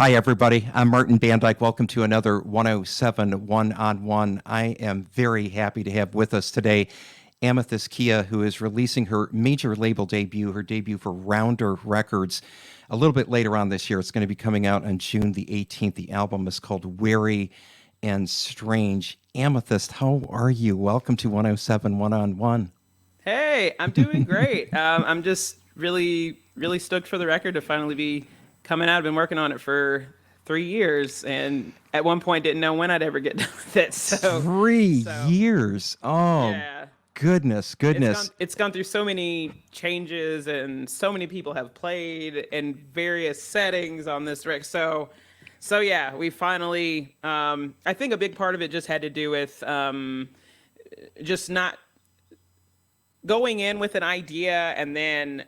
Hi, everybody. I'm Martin Bandyke. Welcome to another 107 one-on-one. I am very happy to have with us today Amythyst Kiah, who is releasing her major label debut, her debut for Rounder Records, a little bit later on this year. It's going to be coming out on June the 18th. The album is called Wary and Strange. Amythyst, how are you? Welcome to 107 one-on-one. Hey, I'm doing great. I'm just really stoked for the record to finally be coming out. I've been working on it for 3 years, and at one point didn't know when I'd ever get done with it. Three So years. Oh, yeah, goodness, it's gone goodness. it's gone through so many changes, and so many people have played in various settings on this record. So yeah, we finally. I think a big part of it just had to do with just not going in with an idea and then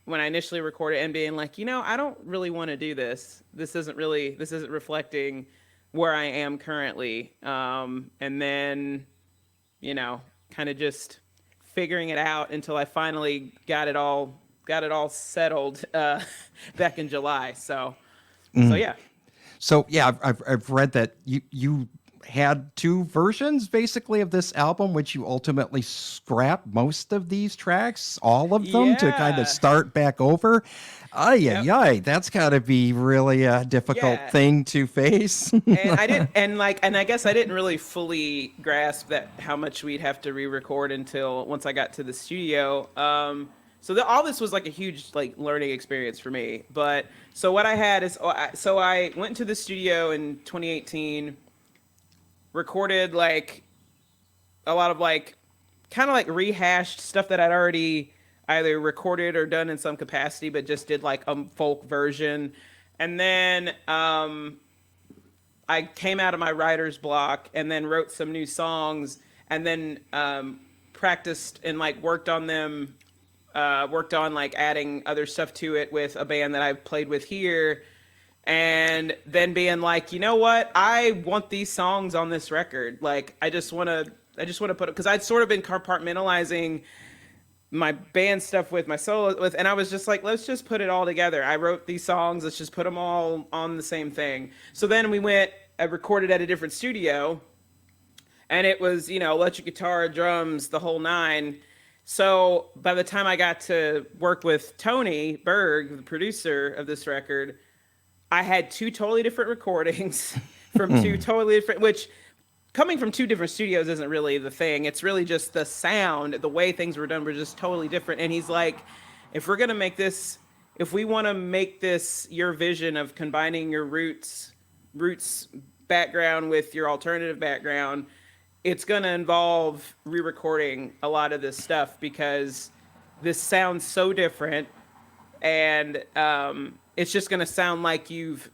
when I initially recorded and being like, I don't really want to do this. This isn't reflecting where I am currently. And then, kind of just figuring it out until I finally got it all settled back in July. So yeah. So yeah, I've read that you had two versions basically of this album, which you ultimately scrapped most of these tracks, all of them, to kind of Yeah. start back over. Ay, Yep. ay, ay, that's got to be really a difficult Yeah. thing to face. And I didn't, and I guess I didn't really fully grasp that how much we'd have to re-record until once I got to the studio. All this was like a huge like learning experience for me. But so what I had is, so I went to the studio in 2018, recorded like a lot of like kind of like rehashed stuff that I'd already either recorded or done in some capacity, but just did like a folk version. And then I came out of my writer's block and then wrote some new songs and then practiced and like worked on them, worked on like adding other stuff to it with a band that I've played with here. And then being like, you know what? I want these songs on this record. Like, I just want to put it, because I'd sort of been compartmentalizing my band stuff with my solo with, and I was just like, let's just put it all together. I wrote these songs, let's just put them all on the same thing. So then I recorded at a different studio, and it was, electric guitar, drums, the whole nine. So by the time I got to work with Tony Berg, the producer of this record, I had two totally different recordings from two totally different, which coming from two different studios isn't really the thing. It's really just the sound, the way things were done were just totally different. And he's like, if we're going to make this, if we want to make this your vision of combining your roots background with your alternative background, it's going to involve re-recording a lot of this stuff because this sounds so different, and it's just going to sound like you've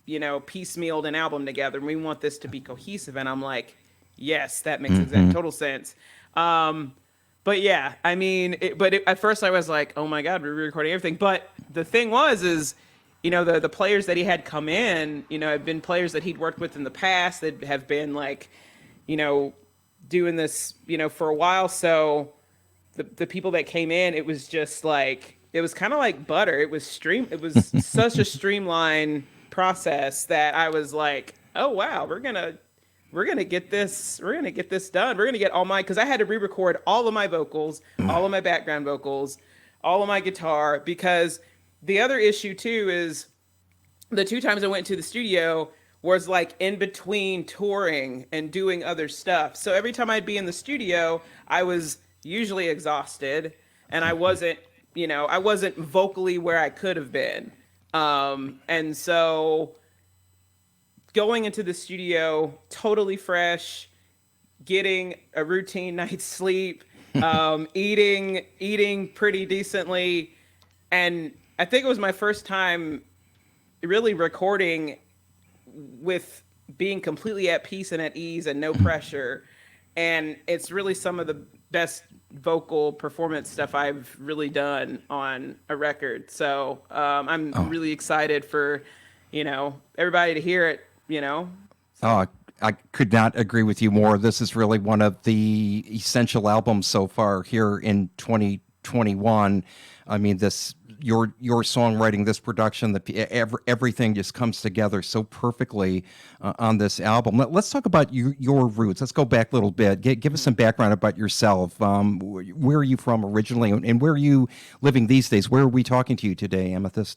piecemealed an album together. And we want this to be cohesive. And I'm like, yes, that makes exact Hmm. total sense. But yeah, I mean, at first I was like, oh my God, we're recording everything. But the thing is, the players that he had come in, have been players that he'd worked with in the past that have been like, you know, doing this, for a while. So the people that came in, it was just like, it was kind of like butter. It was such a streamlined process that I was like, oh wow, we're gonna get this done. We're gonna get all my, because I had to re-record all of my vocals, all of my background vocals, all of my guitar, because the other issue too is the two times I went to the studio was like in between touring and doing other stuff. So every time I'd be in the studio, I was usually exhausted, and I wasn't vocally where I could have been. And so going into the studio totally fresh, getting a routine night's sleep, eating pretty decently, and I think it was my first time really recording with being completely at peace and at ease and no pressure. And it's really some of the best vocal performance stuff I've really done on a record. So I'm Oh, really excited for, everybody to hear it, So oh, I could not agree with you more. This is really one of the essential albums so far here in 2021. I mean, this your songwriting, this production, everything just comes together so perfectly on this album. Let's talk about your roots. Let's go back a little bit. Give us some background about yourself. Where are you from originally, and where are you living these days? Where are we talking to you today, Amythyst?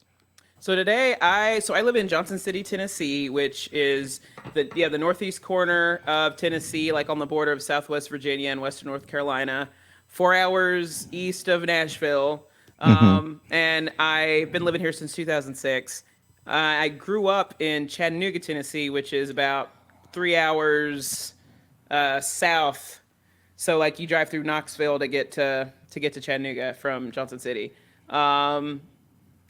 So today I live in Johnson City, Tennessee, which is the northeast corner of Tennessee, like on the border of Southwest Virginia and Western North Carolina, 4 hours east of Nashville. And I've been living here since 2006. I grew up in Chattanooga, Tennessee, which is about 3 hours south. So like you drive through Knoxville to get to Chattanooga from Johnson City.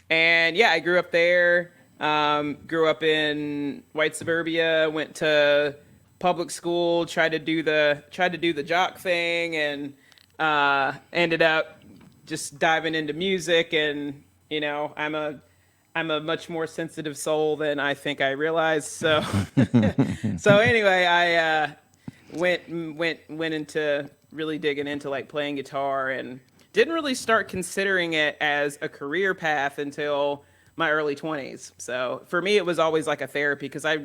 And yeah, I grew up there. Grew up in white suburbia. Went to public school. Tried to do the jock thing, and ended up just diving into music. And I'm a much more sensitive soul than I think I realized. So so anyway, I went into really digging into like playing guitar, and didn't really start considering it as a career path until my early 20s. So for me, it was always like a therapy, because I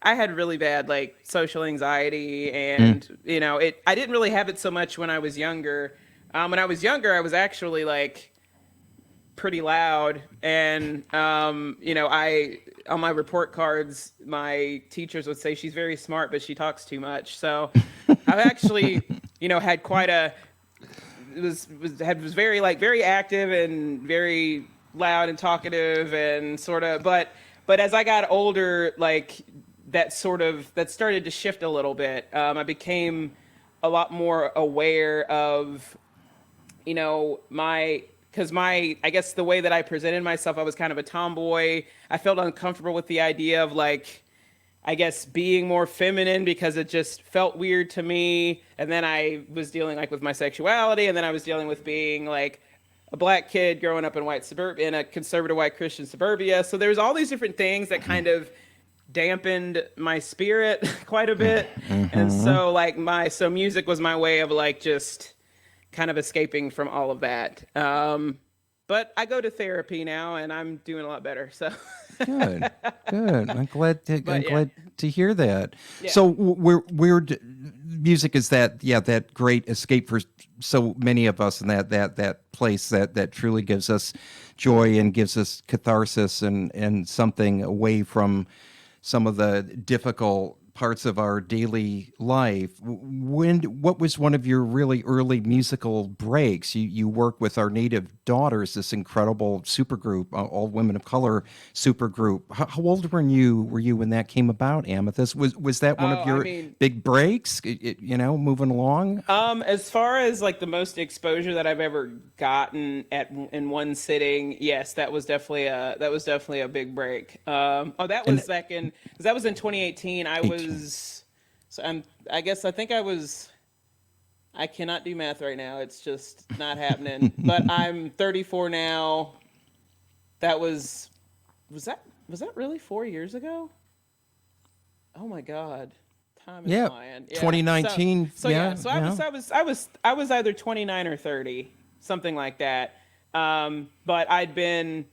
had really bad like social anxiety, and I didn't really have it so much when I was younger. When I was younger, I was actually like pretty loud, and I on my report cards, my teachers would say she's very smart, but she talks too much. So I've actually had quite a was very active and very loud and talkative, and sort of, but as I got older, like that started to shift a little bit. I became a lot more aware of I guess the way that I presented myself, I was kind of a tomboy. I felt uncomfortable with the idea of like, I guess, being more feminine, because it just felt weird to me. And then I was dealing like with my sexuality, and then I was dealing with being like a black kid growing up in in a conservative white Christian suburbia. So there's all these different things that kind of dampened my spirit quite a bit. And so like so music was my way of like just kind of escaping from all of that. But I go to therapy now, and I'm doing a lot better. So Good, good. I'm glad to hear that. Yeah. So music is that great escape for so many of us, and that place that truly gives us joy and gives us catharsis and something away from some of the difficult parts of our daily life. What was one of your really early musical breaks? You work with Our Native Daughters, this incredible supergroup, all women of color supergroup. How old were you when that came about, Amythyst? Was that one of your big breaks? Moving along. As far as like the most exposure that I've ever gotten in one sitting, yes, that was definitely a big break. That was back in, because that was in 2018. I cannot do math right now. It's just not happening. But I'm 34 now. Was that really 4 years ago? Oh my God. Time is flying. Yeah. 2019. So I was either 29 or 30, something like that. But I'd been,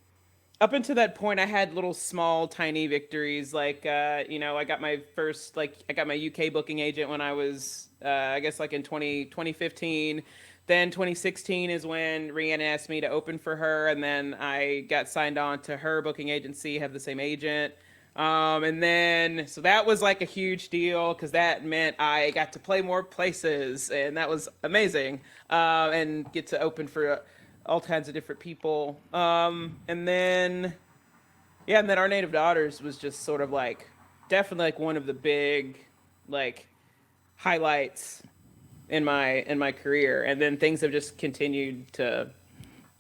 up until that point, I had little small tiny victories. Like, I got my UK booking agent when I was, I guess like in 2015. Then 2016 is when Rihanna asked me to open for her. And then I got signed on to her booking agency, have the same agent. And then, so that was like a huge deal, because that meant I got to play more places, and that was amazing. And get to open for all kinds of different people. And then Our Native Daughters was just sort of like, definitely like one of the big like highlights in my career. And then things have just continued to,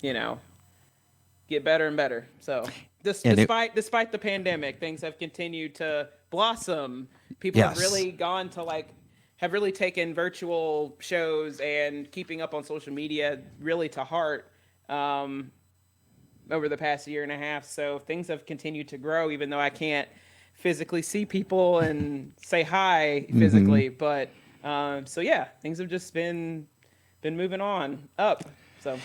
get better and better. So despite the pandemic, things have continued to blossom. People have really gone to have really taken virtual shows and keeping up on social media really to heart over the past year and a half. So things have continued to grow, even though I can't physically see people and say hi physically. But things have just been moving on up. So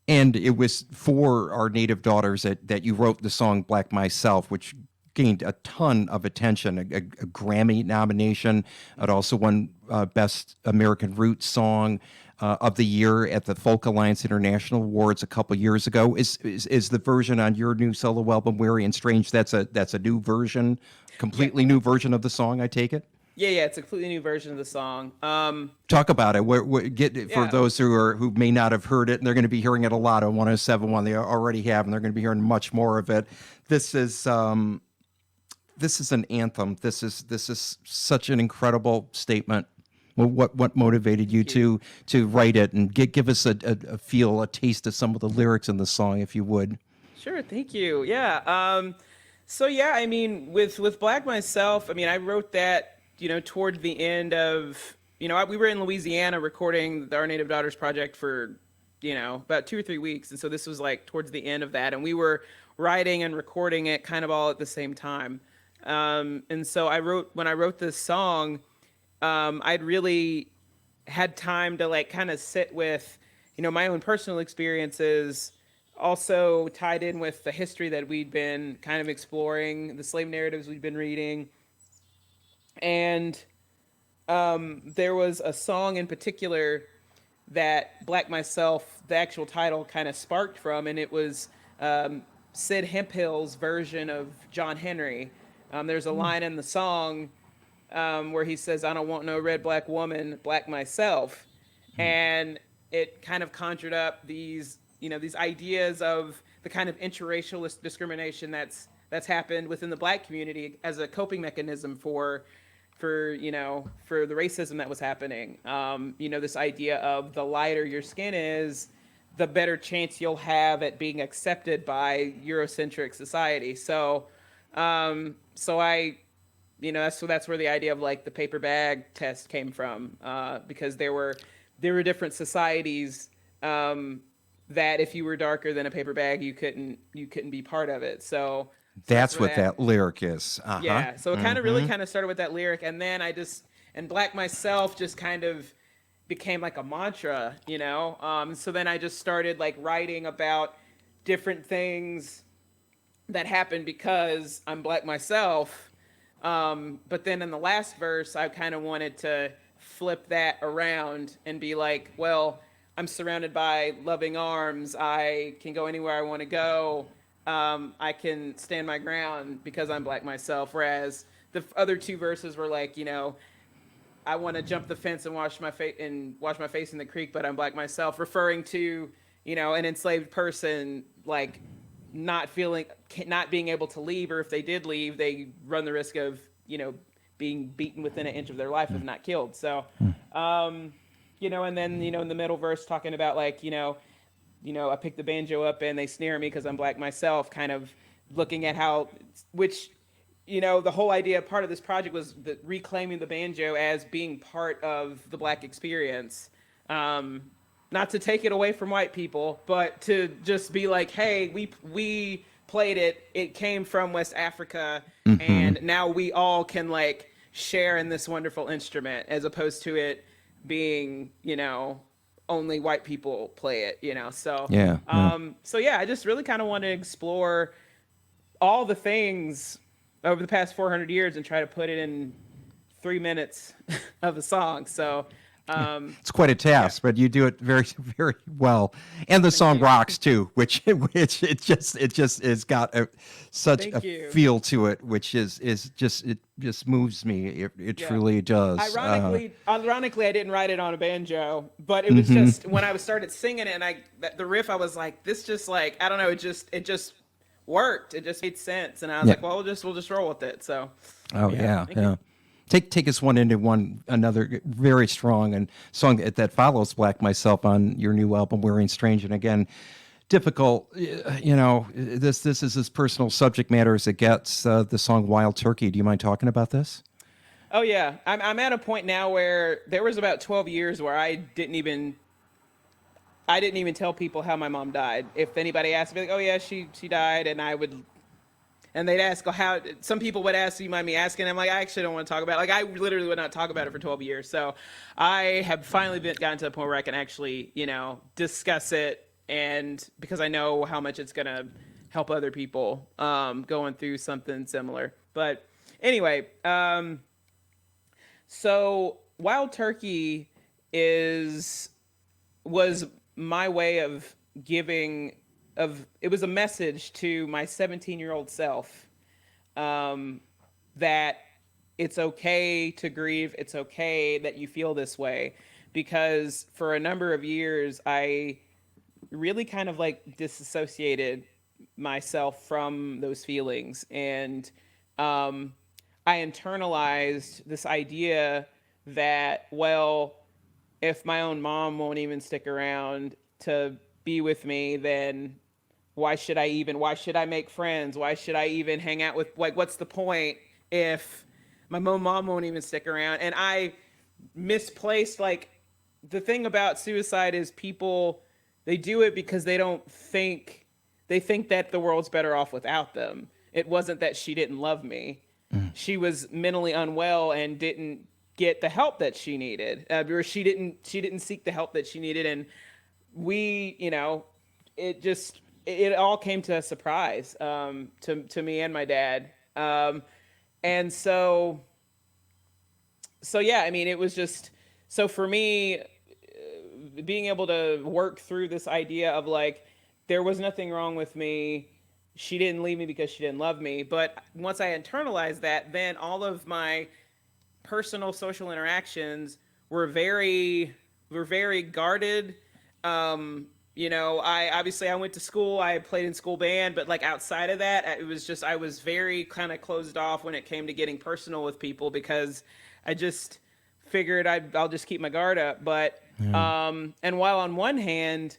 And it was for our native daughters that you wrote the song Black Myself, which gained a ton of attention, a Grammy nomination. It also won Best American Roots Song of the Year at the Folk Alliance International Awards a couple years ago. Is the version on your new solo album, Weary and Strange, that's a new version, Yeah. completely new version of the song, I take it? Yeah, it's a completely new version of the song. Talk about it. For Yeah. those who may not have heard it, and they're going to be hearing it a lot on 107.1. They already have, and they're going to be hearing much more of it. This is an anthem. This is such an incredible statement. Well, what motivated you to write it, and give us a feel, a taste of some of the lyrics in the song, if you would. Sure, thank you. Yeah. So yeah, I mean, with Black Myself, I mean, I wrote that, toward the end of, we were in Louisiana recording the Our Native Daughters project for, about 2 or 3 weeks, and so this was like towards the end of that, and we were writing and recording it kind of all at the same time. And so when I wrote this song, I'd really had time to like kind of sit with, my own personal experiences, also tied in with the history that we'd been kind of exploring, the slave narratives we'd been reading. And there was a song in particular that Black Myself, the actual title, kind of sparked from, and it was Sid Hemphill's version of John Henry. There's a line in the song where he says, "I don't want no red black woman, black myself," and it kind of conjured up these ideas of the kind of interracial discrimination that's happened within the black community as a coping mechanism for the racism that was happening. This idea of the lighter your skin is, the better chance you'll have at being accepted by Eurocentric society. So that's where the idea of like the paper bag test came from, because there were different societies that if you were darker than a paper bag, you couldn't be part of it. So That's what that lyric is. Uh-huh. yeah. So it kind of really kind of started with that lyric, and then and Black Myself just kind of became like a mantra, So then I just started like writing about different things that happened because I'm Black myself. But then in the last verse, I kind of wanted to flip that around and be like, well, I'm surrounded by loving arms. I can go anywhere I want to go. I can stand my ground because I'm Black myself. Whereas the other two verses were like, I want to jump the fence and wash my face in the creek, but I'm Black myself, referring to, an enslaved person, like not being able to leave, or if they did leave, they run the risk of, being beaten within an inch of their life if not killed. So, and then, in the middle verse talking about like, I pick the banjo up and they snare me because I'm Black myself, kind of looking at the whole idea, part of this project was reclaiming the banjo as being part of the Black experience. Not to take it away from white people, but to just be like, hey, we played it. It came from West Africa, and now we all can like share in this wonderful instrument, as opposed to it being, only white people play it, So Yeah. I just really kind of want to explore all the things over the past 400 years and try to put it in 3 minutes of a song. So It's quite a task, but you do it very, very well. And the song rocks too, which it just has got such Thank a you. feel to it, which just moves me. It truly does. Ironically, I didn't write it on a banjo, but it was just when I started singing it, and the riff, I was like, this just like, I don't know, it just worked. It just made sense, and I was like, well, we'll just roll with it. So. Oh yeah. Take us another very strong and song that follows Black Myself on your new album, Wearing Strange. And again, difficult, this is as personal subject matter as it gets, the song Wild Turkey. Do you mind talking about this? Oh yeah. I'm at a point now where there was about 12 years where I didn't even tell people how my mom died. If anybody asked me, like, oh yeah, she died, and they'd ask, how, some people would ask, do you mind me asking? I'm like, I actually don't want to talk about it. Like, I literally would not talk about it for 12 years. So I have finally gotten to the point where I can actually, discuss it and because I know how much it's going to help other people going through something similar. But anyway, so Wild Turkey is was my way of giving it was a message to my 17-year-old self, that it's okay to grieve. It's okay that you feel this way, because for a number of years, I really kind of like disassociated myself from those feelings. And I internalized this idea that, well, if my own mom won't even stick around to be with me, then why should I make friends? Why should I even hang out with, like, what's the point if my mom won't even stick around? And I misplaced, like, the thing about suicide is people, they do it because they think that the world's better off without them. It wasn't that she didn't love me. She was mentally unwell and didn't get the help that she needed, or she didn't seek the help that she needed. And we, it all came to a surprise, to me and my dad. And so yeah, I mean, it was just, so for me, being able to work through this idea of like, there was nothing wrong with me. She didn't leave me because she didn't love me. But once I internalized that, then all of my personal social interactions were very guarded. I went to school, I played in school band, but like outside of that, it was just, I was very kind of closed off when it came to getting personal with people, because I just figured I'll just keep my guard up. But, and while on one hand,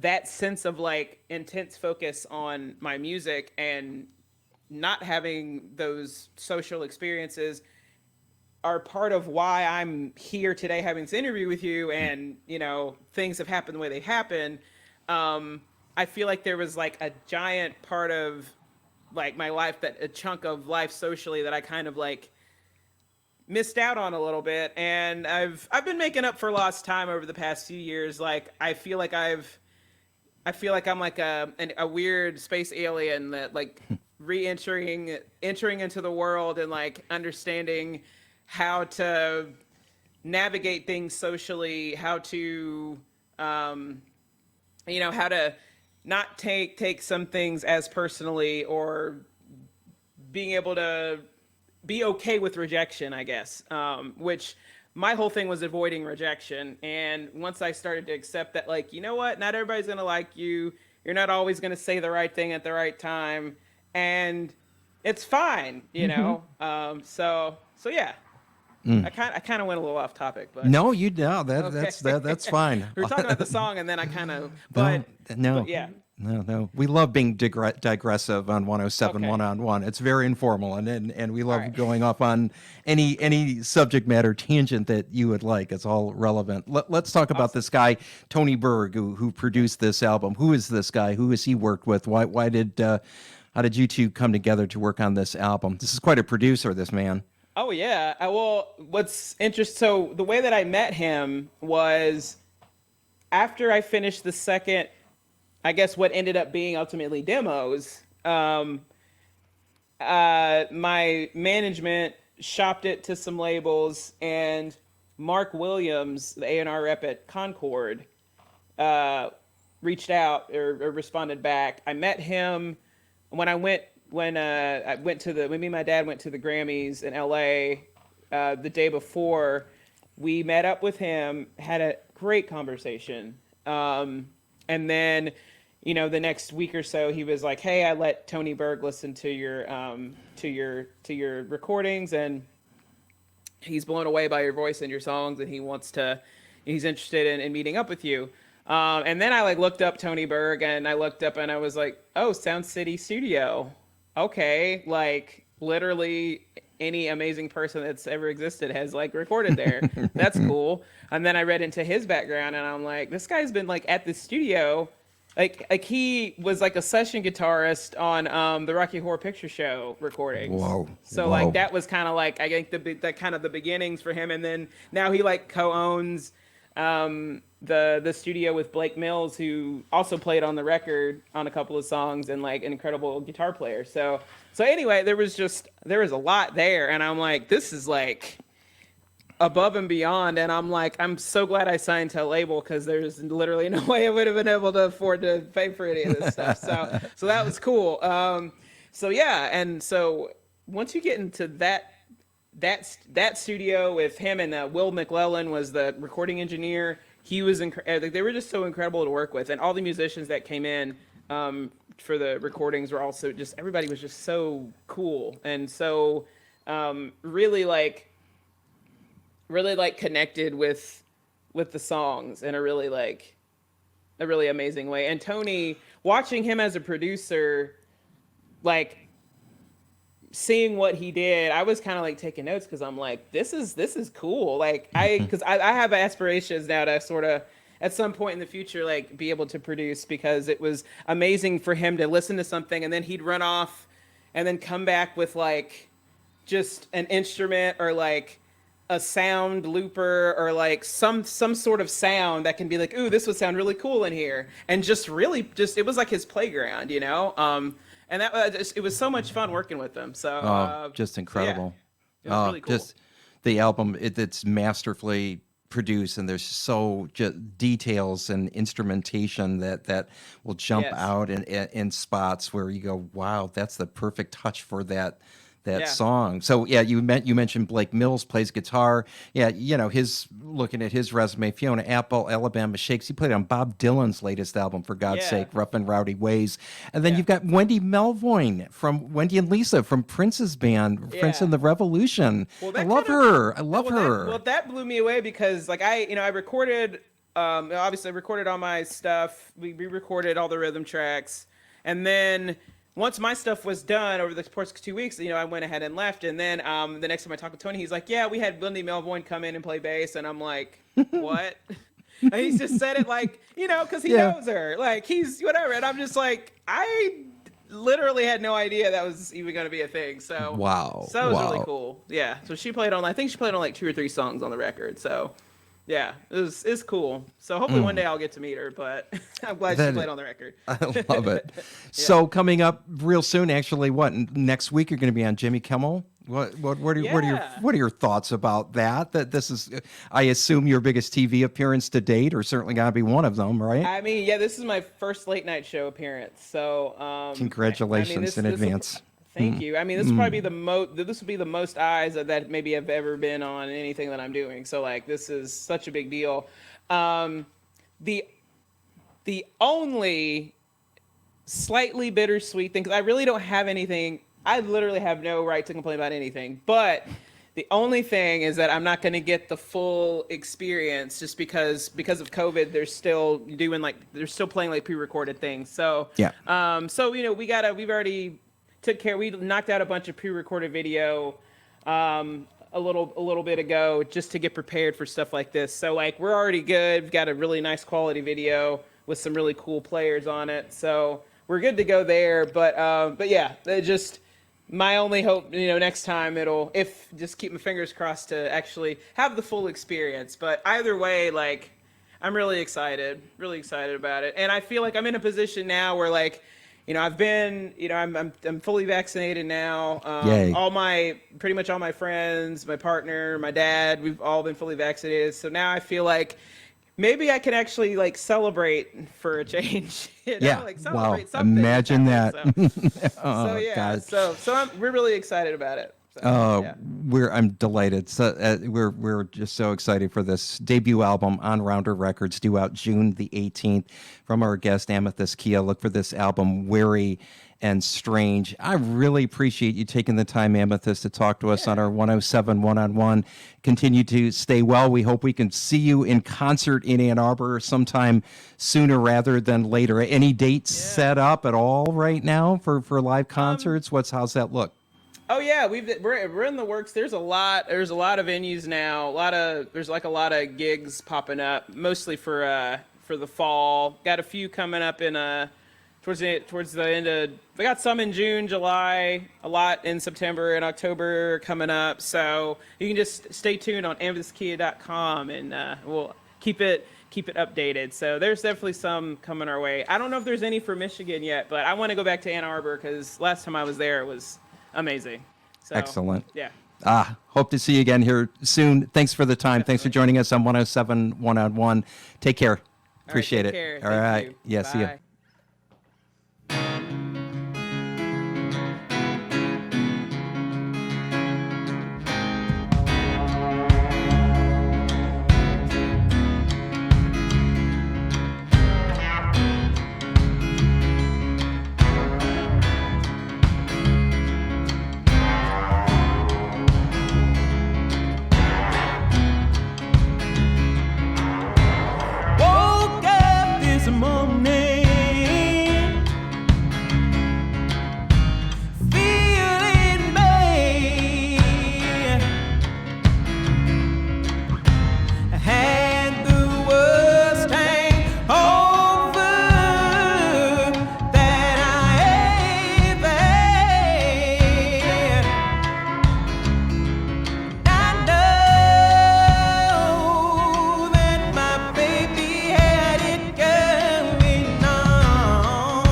that sense of like intense focus on my music and not having those social experiences are part of why I'm here today having this interview with you, and things have happened the way they happen. I feel like there was like a giant part of like my life, that a chunk of life socially, that I kind of like missed out on a little bit. And I've been making up for lost time over the past few years. Like I feel like I'm like a weird space alien that like entering into the world and like understanding how to navigate things socially, how to how to not take some things as personally, or being able to be okay with rejection, I guess. Which my whole thing was avoiding rejection. And once I started to accept that, like, you know what, not everybody's going to like you. You're not always going to say the right thing at the right time. And it's fine, So yeah. I kind of went a little off topic, but No, that okay. that's fine. We were talking about the song, and then I kind of, No. but yeah. No. We love being digressive on 107 Okay. one-on-one. It's very informal, and we love right. going off on any subject matter tangent that you would like. It's all relevant. Let's talk about this guy, Tony Berg, who produced this album. Who is this guy? Who has he worked with? How did you two come together to work on this album? This is quite a producer, this man. Oh yeah. What's interesting? So the way that I met him was after I finished the second, I guess what ended up being ultimately demos. My management shopped it to some labels, and Mark Williams, the A&R rep at Concord, reached out or responded back. I met him when me and my dad went to the Grammys in LA the day before. We met up with him, had a great conversation. And then, the next week or so, he was like, "Hey, I let Tony Berg listen to your recordings, and he's blown away by your voice and your songs, and he's interested in meeting up with you." And then I like looked up Tony Berg, and I looked up and I was like, "Oh, Sound City Studio. Okay, like literally any amazing person that's ever existed has like recorded there. That's cool." And then I read into his background, and I'm like, this guy's been like at the studio, like he was like a session guitarist on the Rocky Horror Picture Show recordings. Whoa. So like that was kind of like, I think the kind of the beginnings for him. And then now he like co-owns the studio with Blake Mills, who also played on the record on a couple of songs and like an incredible guitar player. So anyway, there was a lot there, and I'm like, this is like above and beyond, and I'm like, I'm so glad I signed to a label because there's literally no way I would have been able to afford to pay for any of this stuff. So that was cool. So yeah, and so once you get into that studio with him and Will McClellan was the recording engineer. He was they were just so incredible to work with, and all the musicians that came in for the recordings were also just everybody was just so cool and so really like connected with the songs in a really amazing way. And Tony, watching him as a producer, like seeing what he did, I was kind of like taking notes because I'm like, this is cool. Like because I have aspirations now to sort of at some point in the future like be able to produce, because it was amazing for him to listen to something and then he'd run off and then come back with like just an instrument or like a sound looper or like some sort of sound that can be like, ooh, this would sound really cool in here, and just it was like his playground, you know. And that it was so much fun working with them. So just incredible. Yeah, it was really cool. Just the album, it's masterfully produced, and there's so just details and instrumentation that will jump out in spots where you go, wow, that's the perfect touch for that song. So yeah, you mentioned Blake Mills plays guitar. Yeah, you know, looking at his resume, Fiona Apple, Alabama Shakes. He played on Bob Dylan's latest album, for God's sake, Rough and Rowdy Ways. And then you've got Wendy Melvoin from Wendy and Lisa from Prince's band, Prince and the Revolution. Well, I love her. Well, that blew me away because like I recorded, obviously I recorded all my stuff. We re-recorded all the rhythm tracks, and then once my stuff was done over the course of 2 weeks, I went ahead and left. And then the next time I talked to Tony, he's like, yeah, we had Wendy Melvoin come in and play bass. And I'm like, what? And he just said it like, because he knows her. Like, he's whatever. And I'm just like, I literally had no idea that was even going to be a thing. So, wow. So it was really cool. Yeah. So I think she played on like 2 or 3 songs on the record. So, yeah, it's cool. So hopefully one day I'll get to meet her, but I'm glad she played on the record. I love it. So coming up real soon, actually, next week you're going to be on Jimmy Kimmel. What are your thoughts about that? That this is, I assume, your biggest TV appearance to date, or certainly got to be one of them, right? I mean, yeah, this is my first late night show appearance. So congratulations in advance. Thank you. I mean, this will probably be this will be the most eyes that maybe have ever been on anything that I'm doing. So like, this is such a big deal. The only slightly bittersweet thing, because I really don't have anything. I literally have no right to complain about anything. But the only thing is that I'm not going to get the full experience just because of COVID. They're still playing like pre-recorded things. So yeah. We've already took care. We knocked out a bunch of pre-recorded video a little bit ago just to get prepared for stuff like this. So like, we're already good. We've got a really nice quality video with some really cool players on it. So we're good to go there. But yeah, just my only hope, next time just keep my fingers crossed to actually have the full experience. But either way, like, I'm really excited about it. And I feel like I'm in a position now where like, I've been, I'm fully vaccinated now. Pretty much all my friends, my partner, my dad, we've all been fully vaccinated. So now I feel like maybe I can actually like celebrate for a change. Like celebrate something. Imagine that. So we're really excited about it. I'm delighted. So we're just so excited for this debut album on Rounder Records, due out June the 18th, from our guest Amythyst Kiah. Look for this album, Weary and Strange. I really appreciate you taking the time, Amythyst, to talk to us on our 107 one-on-one. Continue to stay well. We hope we can see you in concert in Ann Arbor sometime sooner rather than later. Any dates set up at all right now for live concerts? How's that look? Oh yeah, we're in the works. There's a lot of venues now. There's like a lot of gigs popping up, mostly for the fall. Got a few coming up in towards the end of. We got some in June, July, a lot in September and October coming up. So you can just stay tuned on amythystkiah.com, and we'll keep it updated. So there's definitely some coming our way. I don't know if there's any for Michigan yet, but I want to go back to Ann Arbor because last time I was there, it was amazing. So, Excellent. Yeah. Hope to see you again here soon. Thanks for the time. Thanks for joining us on 107 One-on-One. Take care. Appreciate take it. care. All Thank right. you. Yeah, see you. Bye. Woke up this morning feeling bad. I had the worst hangover that I ever had. I know that my baby had it going on.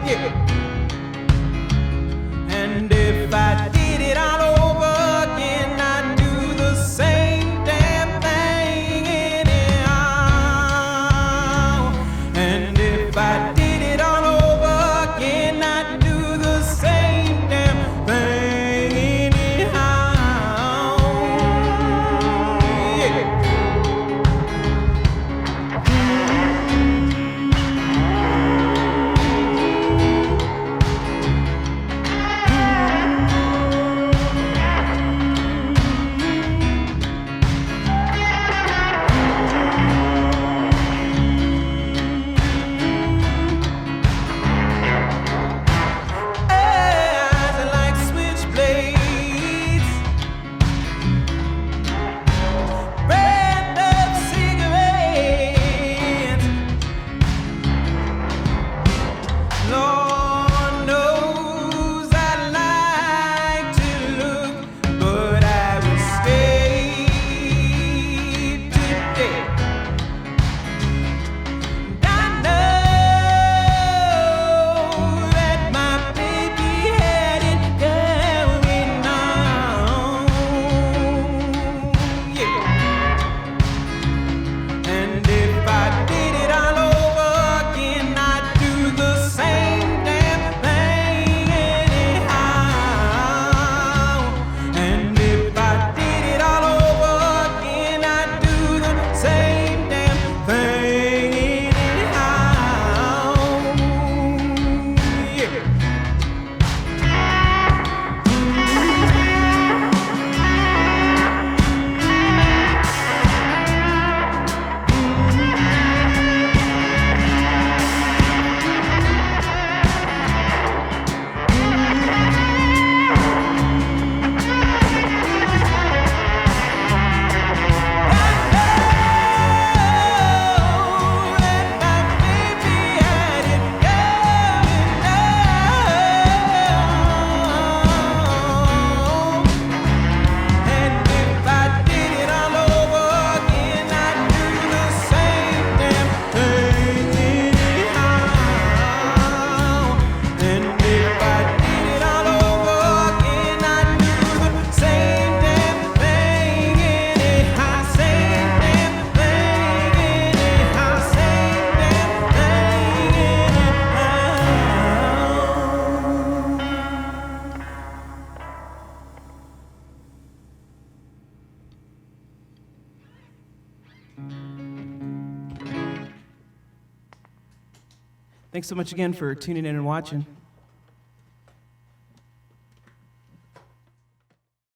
Yeah. And if I did it all over again, I'd do the same damn thing anyhow. And if I did it all over again, I'd do the same damn thing anyhow. Yeah. Eyes are like switchblades, brand of cigarettes. Lord knows I'd like to look, but I will stay today. I know that my baby had it going on. Yeah. And if I did it all over again, I'd do the same damn thing anyhow. And if I did it all over again, I'd do the same damn thing anyhow. Yeah. Thanks so much again for tuning in and watching.